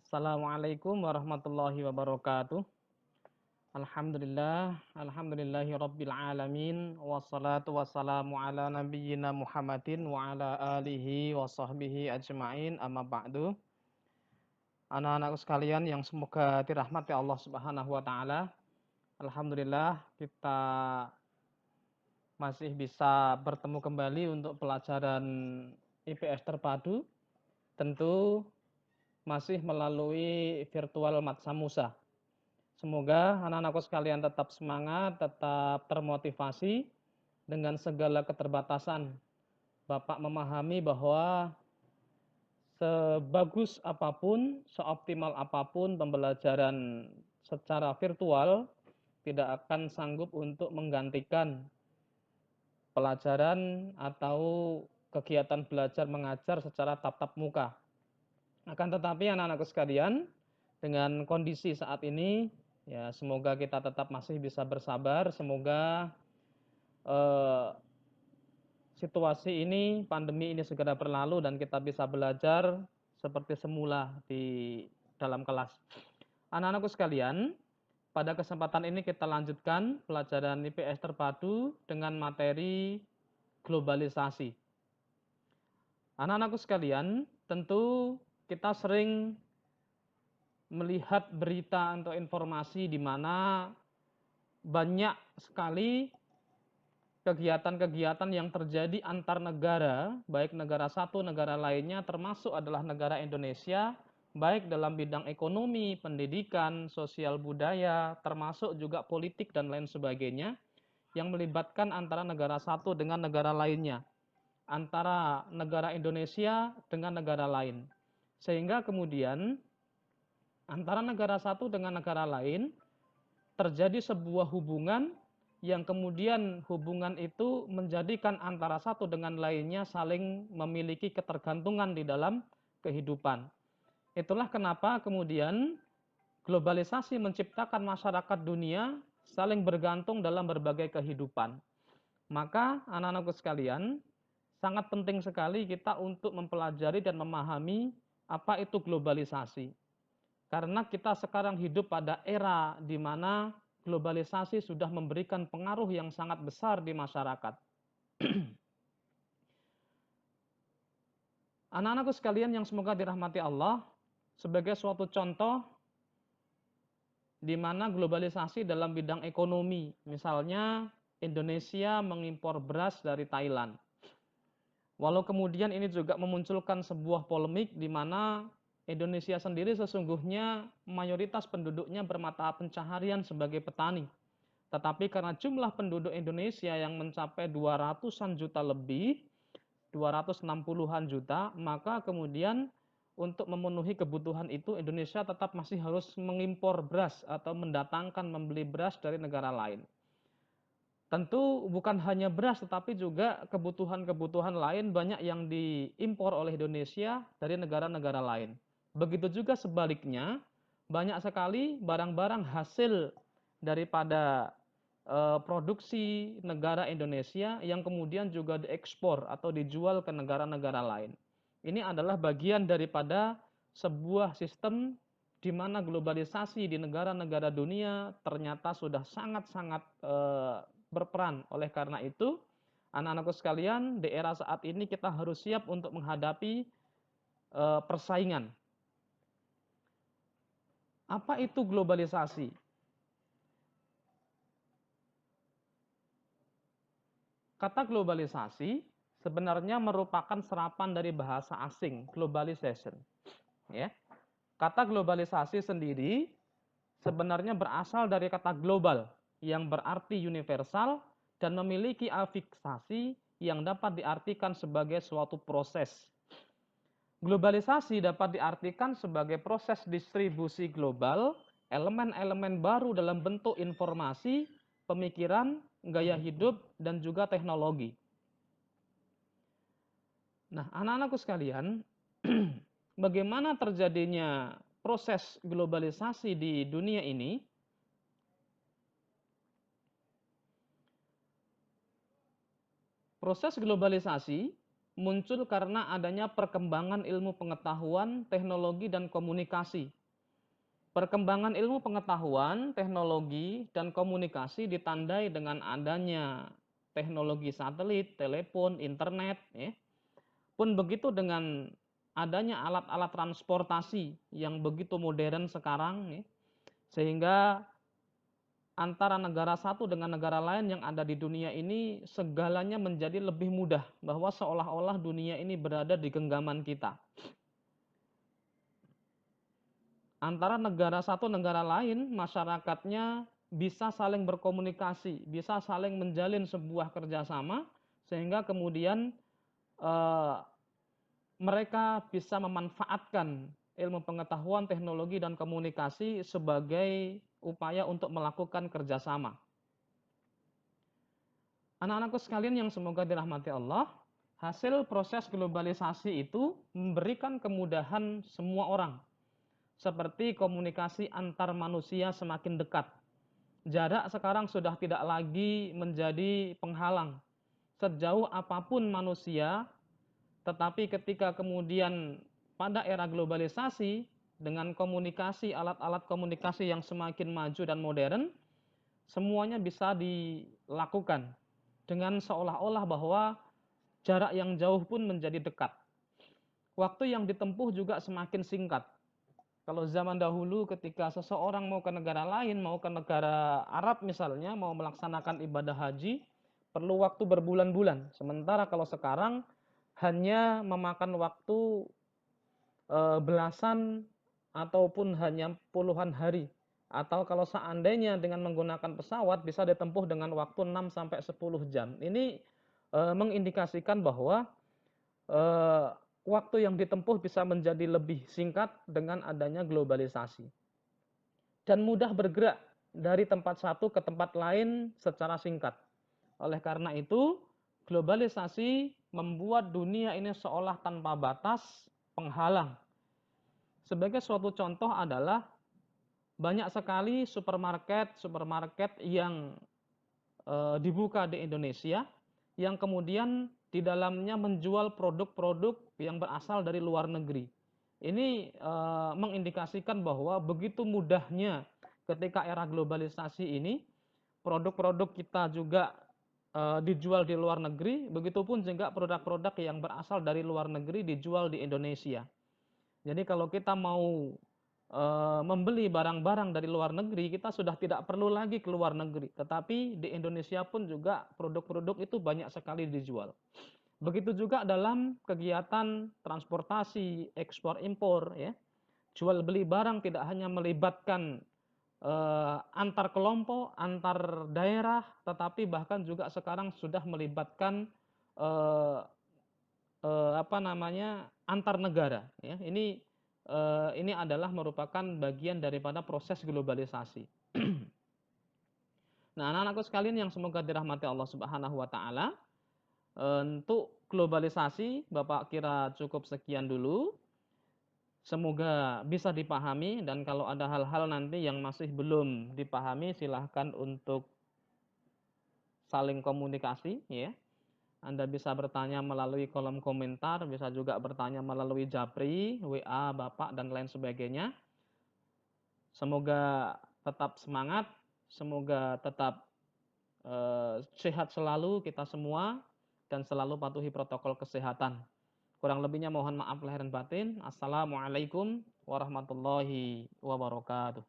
Assalamualaikum warahmatullahi wabarakatuh. Alhamdulillahi rabbil alamin. Wassalatu wassalamu ala nabiyyina Muhammadin wa ala alihi wa sahbihi ajma'in, amma ba'du. Anak-anakku sekalian yang semoga dirahmati Allah Subhanahu wa taala. Alhamdulillah kita masih bisa bertemu kembali untuk pelajaran IPS terpadu, tentu masih melalui virtual Matsa Musa. Semoga anak-anakku sekalian tetap semangat, tetap termotivasi dengan segala keterbatasan. Bapak memahami bahwa sebagus apapun, seoptimal apapun pembelajaran secara virtual tidak akan sanggup untuk menggantikan pelajaran atau kegiatan belajar mengajar secara tatap muka. Akan tetapi anak-anakku sekalian, dengan kondisi saat ini, ya semoga kita tetap masih bisa bersabar, semoga eh, situasi ini, pandemi ini segera berlalu dan kita bisa belajar seperti semula di dalam kelas. Anak-anakku sekalian, pada kesempatan ini kita lanjutkan pelajaran IPS terpadu dengan materi globalisasi. Anak-anakku sekalian, tentu kita sering melihat berita atau informasi di mana banyak sekali kegiatan-kegiatan yang terjadi antar negara, baik negara satu negara lainnya, termasuk adalah negara Indonesia, baik dalam bidang ekonomi, pendidikan, sosial budaya, termasuk juga politik dan lain sebagainya, yang melibatkan antara negara satu dengan negara lainnya, antara negara Indonesia dengan negara lain. Sehingga kemudian antara negara satu dengan negara lain terjadi sebuah hubungan yang kemudian hubungan itu menjadikan antara satu dengan lainnya saling memiliki ketergantungan di dalam kehidupan. Itulah kenapa kemudian globalisasi menciptakan masyarakat dunia saling bergantung dalam berbagai kehidupan. Maka anak-anakku sekalian, sangat penting sekali kita untuk mempelajari dan memahami apa itu globalisasi. Karena kita sekarang hidup pada era di mana globalisasi sudah memberikan pengaruh yang sangat besar di masyarakat. Anak-anakku sekalian yang semoga dirahmati Allah, sebagai suatu contoh di mana globalisasi dalam bidang ekonomi, misalnya Indonesia mengimpor beras dari Thailand. Walau kemudian ini juga memunculkan sebuah polemik di mana Indonesia sendiri sesungguhnya mayoritas penduduknya bermata pencaharian sebagai petani. Tetapi karena jumlah penduduk Indonesia yang mencapai 200-an juta lebih, 260-an juta, maka kemudian untuk memenuhi kebutuhan itu Indonesia tetap masih harus mengimpor beras atau mendatangkan membeli beras dari negara lain. Tentu bukan hanya beras tetapi juga kebutuhan-kebutuhan lain banyak yang diimpor oleh Indonesia dari negara-negara lain. Begitu juga sebaliknya, banyak sekali barang-barang hasil daripada produksi negara Indonesia yang kemudian juga diekspor atau dijual ke negara-negara lain. Ini adalah bagian daripada sebuah sistem di mana globalisasi di negara-negara dunia ternyata sudah sangat-sangat berperan. Oleh karena itu, anak-anakku sekalian, di era saat ini kita harus siap untuk menghadapi persaingan. Apa itu globalisasi? Kata globalisasi sebenarnya merupakan serapan dari bahasa asing, globalization. Ya. Kata globalisasi sendiri sebenarnya berasal dari kata global yang berarti universal dan memiliki afiksasi yang dapat diartikan sebagai suatu proses. Globalisasi dapat diartikan sebagai proses distribusi global, elemen-elemen baru dalam bentuk informasi, pemikiran, gaya hidup, dan juga teknologi. Nah, anak-anakku sekalian, bagaimana terjadinya proses globalisasi di dunia ini? Proses globalisasi muncul karena adanya perkembangan ilmu pengetahuan, teknologi, dan komunikasi. Perkembangan ilmu pengetahuan, teknologi, dan komunikasi ditandai dengan adanya teknologi satelit, telepon, internet, ya. Pun begitu dengan adanya alat-alat transportasi yang begitu modern sekarang, ya, sehingga antara negara satu dengan negara lain yang ada di dunia ini segalanya menjadi lebih mudah, bahwa seolah-olah dunia ini berada di genggaman kita. Antara negara satu negara lain, masyarakatnya bisa saling berkomunikasi, bisa saling menjalin sebuah kerjasama, sehingga kemudian eh, mereka bisa memanfaatkan ilmu pengetahuan, teknologi, dan komunikasi sebagai upaya untuk melakukan kerjasama. Anak-anakku sekalian yang semoga dirahmati Allah, hasil proses globalisasi itu memberikan kemudahan semua orang, seperti komunikasi antar manusia semakin dekat. Jarak sekarang sudah tidak lagi menjadi penghalang. Sejauh apapun manusia, tetapi ketika kemudian pada era globalisasi, dengan komunikasi, alat-alat komunikasi yang semakin maju dan modern, semuanya bisa dilakukan dengan seolah-olah bahwa jarak yang jauh pun menjadi dekat. Waktu yang ditempuh juga semakin singkat. Kalau zaman dahulu ketika seseorang mau ke negara lain, mau ke negara Arab misalnya, mau melaksanakan ibadah haji, perlu waktu berbulan-bulan. Sementara kalau sekarang hanya memakan waktu belasan ataupun hanya puluhan hari. Atau kalau seandainya dengan menggunakan pesawat bisa ditempuh dengan waktu 6 sampai 10 jam. Ini mengindikasikan bahwa waktu yang ditempuh bisa menjadi lebih singkat dengan adanya globalisasi. Dan mudah bergerak dari tempat satu ke tempat lain secara singkat. Oleh karena itu, globalisasi membuat dunia ini seolah tanpa batas penghalang. Sebagai suatu contoh adalah banyak sekali supermarket yang dibuka di Indonesia, yang kemudian di dalamnya menjual produk-produk yang berasal dari luar negeri. Ini mengindikasikan bahwa begitu mudahnya ketika era globalisasi ini, produk-produk kita juga dijual di luar negeri, begitupun juga produk-produk yang berasal dari luar negeri dijual di Indonesia. Jadi kalau kita mau membeli barang-barang dari luar negeri, kita sudah tidak perlu lagi ke luar negeri. Tetapi di Indonesia pun juga produk-produk itu banyak sekali dijual. Begitu juga dalam kegiatan transportasi, ekspor impor, ya. Jual beli barang tidak hanya melibatkan antar kelompok, antar daerah, tetapi bahkan juga sekarang sudah melibatkan eh, antar negara, ya. Ini adalah merupakan bagian daripada proses globalisasi. Nah, anak-anakku sekalian yang semoga dirahmati Allah Subhanahu wa taala, untuk globalisasi Bapak kira cukup sekian dulu. Semoga bisa dipahami, dan kalau ada hal-hal nanti yang masih belum dipahami silahkan untuk saling komunikasi, ya. Anda bisa bertanya melalui kolom komentar, bisa juga bertanya melalui Japri, WA Bapak, dan lain sebagainya. Semoga tetap semangat, semoga tetap sehat selalu kita semua, dan selalu patuhi protokol kesehatan. Kurang lebihnya mohon maaf lahir dan batin. Assalamualaikum warahmatullahi wabarakatuh.